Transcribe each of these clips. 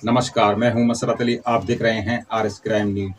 नमस्कार, मैं हूं मसरत अली। आप देख रहे हैं आरएस क्राइम न्यूज।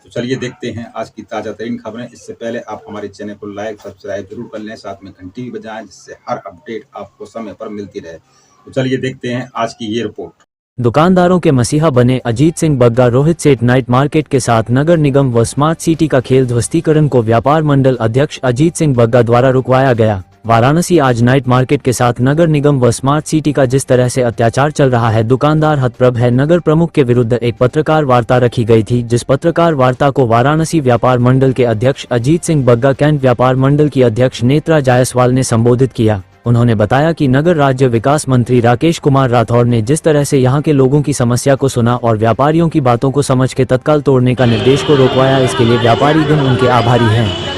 तो चलिए देखते हैं आज की ताज़ा तरीन खबरें। इससे पहले आप हमारे चैनल को लाइक सब्सक्राइब जरूर कर लें, साथ में घंटी भी बजाएं, जिससे हर अपडेट आपको समय पर मिलती रहे। तो चलिए देखते हैं आज की ये रिपोर्ट। दुकानदारों के मसीहा बने अजीत सिंह बग्गा रोहित सेठ नाइट मार्केट के साथ नगर निगम व स्मार्ट सिटी का खेल ध्वस्तीकरण को व्यापार मंडल अध्यक्ष अजीत सिंह बग्गा द्वारा रुकवाया गया। वाराणसी आज नाइट मार्केट के साथ नगर निगम व स्मार्ट सिटी का जिस तरह से अत्याचार चल रहा है, दुकानदार हतप्रभ है। नगर प्रमुख के विरुद्ध एक पत्रकार वार्ता रखी गई थी, जिस पत्रकार वार्ता को वाराणसी व्यापार मंडल के अध्यक्ष अजीत सिंह बग्गा, कैंट व्यापार मंडल की अध्यक्ष नेत्रा जायसवाल ने संबोधित किया। उन्होंने बताया कि नगर राज्य विकास मंत्री राकेश कुमार राठौर ने जिस तरह से यहां के लोगों की समस्या को सुना और व्यापारियों की बातों को समझ के तत्काल तोड़ने का निर्देश को रोकवाया, इसके लिए व्यापारीगण उनके आभारी हैं।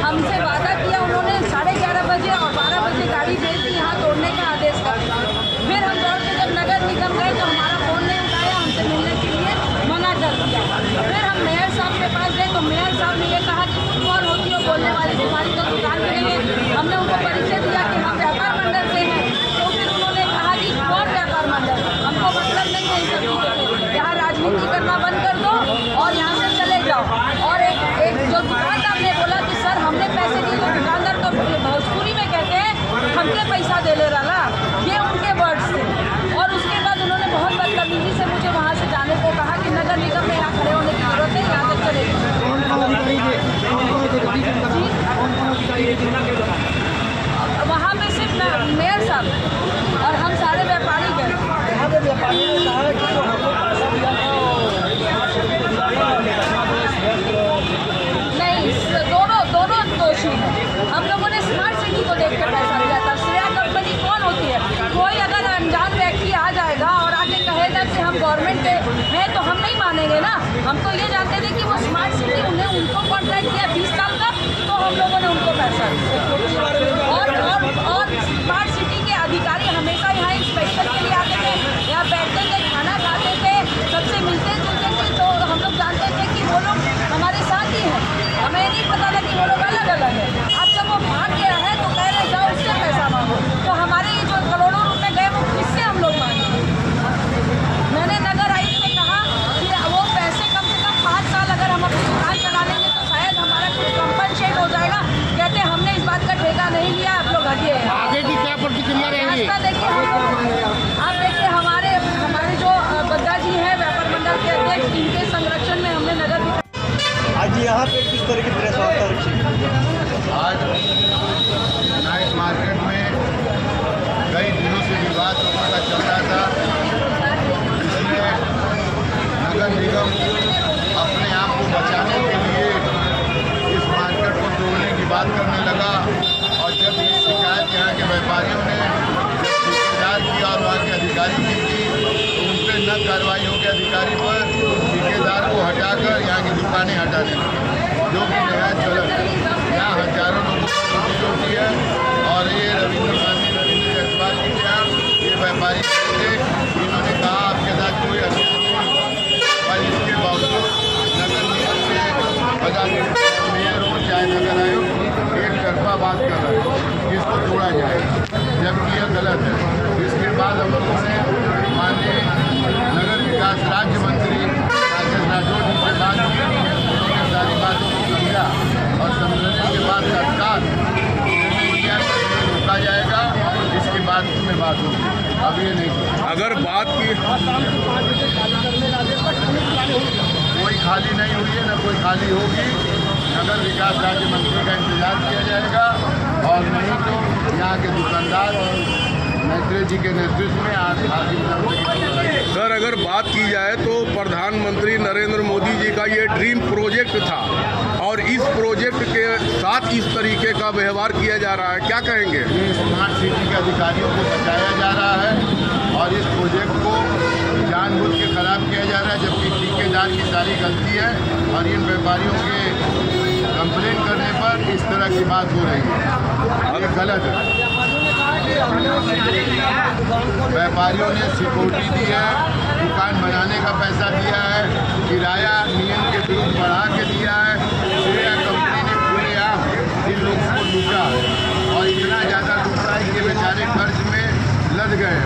हमसे वादा किया उन्होंने 11:30 बजे और 12 बजे गाड़ी भेज दी यहाँ तोड़ने का आदेश कर दिया। फिर हम दौड़ के जब नगर निगम गए तो हमारा फ़ोन नहीं उठाया, हमसे मिलने के लिए मना कर दिया। फिर हम मेयर साहब के पास गए तो मेयर साहब ने ये कहा कि तुम कौन होती हो बोलने वाली, तुम्हारी तो दुकान भी नहीं है। हमने उनको परिचय दिया कि हम व्यापार मंडल से हैं, तो फिर उन्होंने कहा कि कौन व्यापार मंडल, हमको मतलब नहीं है इन सब चीज़ों से, यहाँ राजनीति करना बंद कर दो और यहाँ से चले जाओ। और एक जो दुकानदार ने बोला कि सर हमने पैसे दिए, तो दुकानदार तो भोजपुरी में कहते हैं हमके पैसा दे ले रहा, ये उनके वर्ड्स थे। और उसके बाद उन्होंने बहुत बदतमीजी से मुझे वहाँ से जाने को कहा कि नगर निगम में यहाँ खड़े होने की जरूरत है, यहाँ तक चले गए। वहाँ पे सिर्फ मेयर साहब और हम सारे व्यापारी गए। दोनों दोषी हैं। हम लोगों ने स्मार्ट सिटी को देख कर पैसा दिया था। श्रेया कंपनी कौन होती है? कोई अगर अनजान व्यक्ति आ जाएगा और आके कहेगा कि हम गवर्नमेंट के हैं तो हम नहीं मानेंगे ना। हम तो ये जानते थे कि वो स्मार्ट सिटी उनको कॉन्ट्रैक्ट किया 20 साल का, तो हम लोगों ने उनको पैसा दिया। और स्मार्ट सिटी के अधिकारी हमेशा यहाँ इंस्पेक्शन के लिए आते थे, यहाँ बैठते थे, खाना खाते थे, सबसे मिलते जुलते थे। तो हम लोग जानते थे कि वो लोग हमारे साथ ही हैं, हमें नहीं पता था कि वो लोग अलग अलग है। अब जब वो भाग गया है तो कह रहे जाओ उससे पैसा मांगो, तो हमारे ये जो करोड़ों रुपए गए वो किससे हम लोग मांगे? मैंने नगर आयुक्त से कहा कि वो पैसे कम से कम 5 साल अगर हम अपनी दुकान चला लेंगे तो शायद हमारा कुछ कंपनसेट हो जाएगा। कहते हमने इस बात का ठेका नहीं लिया, आप लोग हटिए। आगे की क्या प्रतिक्रिया रहेगी? आप देखिए हमारे जो बग्गा जी हैं व्यापार मंडल के अध्यक्ष, इनके संरक्षण में हमने नगर आज यहाँ पे किस तरह की प्रेस वार्ता रखी? आज नाइट मार्केट में कई दिनों से विवाद का चल रहा था, जिसमें नगर निगम अपने आप को बचाने के लिए इस मार्केट को तोड़ने की बात करने लगा। और जब ये शिकायत यहाँ के व्यापारियों ने ठेकेदार की और वहाँ के अधिकारी की थी, तो उन पर न कार्रवाई हो के अधिकारी पर ठेकेदार को हटाकर यहाँ की दुकानें हटाने लगी, जो कि नया चलन है। यहाँ हजारों लोगों को रोजी होती है। और ये रविंद्र जायसवाल जी के यहाँ ये व्यापारी थे, इन्होंने कहा आपके साथ कोई अन्याय नहीं, और इसके बावजूद नगर निगम के पदाधिकारी मेयर हो चाहे नगर आयोग एक तरफा बात कर रहे हैं इसको तोड़ा जाए, जबकि यह गलत है। इसके बाद हम लोगों ने माननीय नगर विकास राज्य मंत्री राकेश राठौर जी से बात की, उन्होंने सारी बातों को समझा और समझने के बाद तत्काल निर्णय रोका जाएगा। इसके बाद में बात होगी, अब ये नहीं। अगर बात की कोई खाली नहीं हुई है, न कोई खाली होगी। नगर विकास राज्य मंत्री का इंतजार किया जाएगा, और नहीं तो यहाँ के दुकानदार और नेत्री जी के नेतृत्व में आज सर, अगर बात की जाए तो प्रधानमंत्री नरेंद्र मोदी जी का ये ड्रीम प्रोजेक्ट था, और इस प्रोजेक्ट के साथ इस तरीके का व्यवहार किया जा रहा है, क्या कहेंगे? ये स्मार्ट सिटी के अधिकारियों को बचाया जा रहा है और इस प्रोजेक्ट को जानबूझ के खराब किया जा रहा है, जबकि ठेकेदार की सारी गलती है। और इन व्यापारियों के कंप्लेन करने पर इस तरह की बात हो रही है, ये गलत है। व्यापारियों ने सिक्योरिटी दी है, दुकान बनाने का पैसा दिया है, किराया नियम के विरुद्ध बढ़ा के दिया है। श्रेया कंपनी ने खुलेआम इन लोगों को लूटा है और इतना ज़्यादा लूटा है कि बेचारे कर्ज में लद गए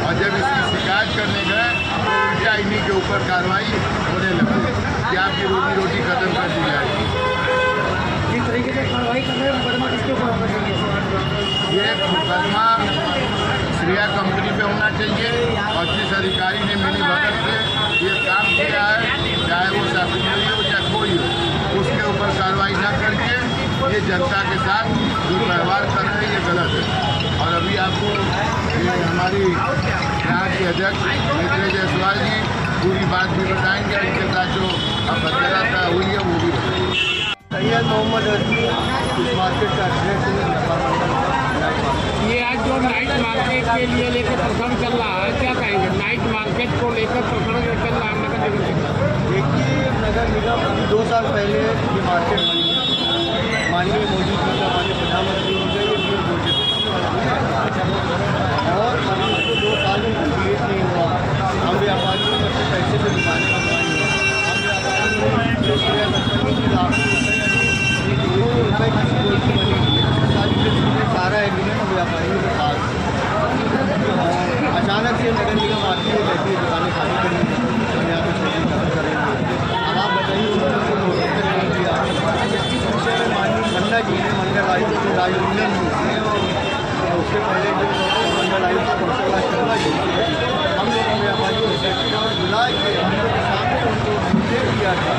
और जब इसकी शिकायत करने गए तो उल्टा इन्हीं के ऊपर कार्रवाई होने लगी कि आपकी रोजी रोटी खत्म कर दी जाएगी। जिस तरीके से कार्रवाई कर रहे हैं मुकदमा किसके ऊपर होना चाहिए? ये मुकदमा श्रेया कंपनी पे होना चाहिए और जिस अधिकारी ने मिली भगत से ये काम किया है, चाहे वो सब्सिडी हो चाहे कोई हो, उसके ऊपर कार्रवाई न करके ये जनता के साथ जो व्यवहार कर रहे हैं ये गलत है। और अभी आपको ये हमारी यहाँ की अध्यक्ष मित्र जायसवाल जी पूरी बात भी बताएंगे, इनके साथ जो अब हत्या हुई है वो भी बताएंगे। सैयद मोहम्मद रजवी इस मार्केट का एड्रेस ये आज जो नाइट मार्केट के लिए लेकर प्रकरण चल रहा है, क्या कहेंगे? नाइट मार्केट को लेकर प्रकरण जो चल रहा है नगर निगम के, देखिए नगर निगम 2 साल पहले ये मार्केट बनी है, माननीय मोदी जी का माननीय प्रधानमंत्री जी का ये ड्रीम प्रोजेक्ट और अभी उसको 2 साल में कंप्लीट नहीं हुआ। हम व्यापारियों ने अपने पैसे से दुकानें बनवाई हैं, हम व्यापारियों ने जो कंपनी की लाखों रुपये की सिक्योरिटी बनी है, सारा एग्रीमेंट व्यापारियों के साथ। अचानक से नगर निगम आती है, कहती है दुकानें खाली करेंगे, हम यहाँ पे शोरूम खत्म करेंगे। अब आप बताइए उन्होंने कोई नोटिस नहीं दिया। इस विषय में माननीय खन्ना जी ने मंडल आयुक्त से राजउल्लन और उससे पहले जो मंडल आयुक्त कौशल शर्मा जी हम लोग व्यापारियों से और बुला के हम लोग के सामने उनको निर्देश दिया था।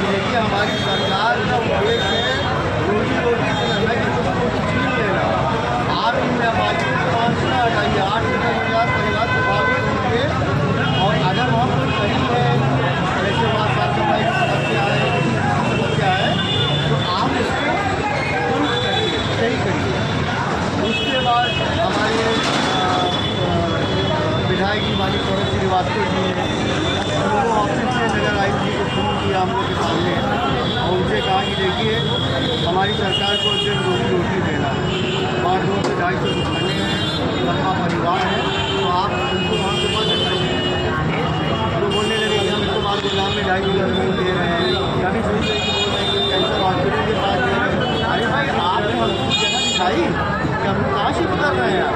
देखिए हमारी सरकार का उद्देश्य है रोजी रोटी से हमें किसी को छीन लेना। आप इन व्यापारियों को 5 न हटाइए, 8-10,000 परिवार प्रभावित होंगे और अगर वहाँ पर सही है जैसे वहाँ साफ सफाई की समस्या है, किसी की समस्या है तो आप उसको दुरुस्त करिए, सही करिए। उसके बाद हमारे विधायक जी माननीय सौरभ श्रीवास्तव जी ने दोनों ऑफिस से नगर आयुक्त जी को फोन किया हम लोग के सामने और उनसे कहा कि देखिए हमारी सरकार को सिर्फ रोजी रोटी देना है, 200 से 250 दुकानें हैं, लंबा परिवार है, तो आप उनको वहाँ से मत हटाइए। तो बोलने लगे कि हम इसको बाल गुलाम में 2.5 किलो ज़मीन दे रहे हैं, कभी सुन रहे कि बोल रहे हैं कि कैंसर हॉस्पिटल के पास दे रहे हैं। अरे भाई आपने हमको जगह दिखाई कि हम कहाँ से कर रहे हैं आप?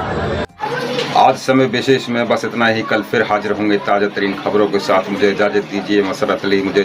आज समय विशेष में बस इतना ही। कल फिर हाजिर होंगे ताज़ा तरीन खबरों के साथ। मुझे इजाज़त दीजिए। मसरत अली। मुझे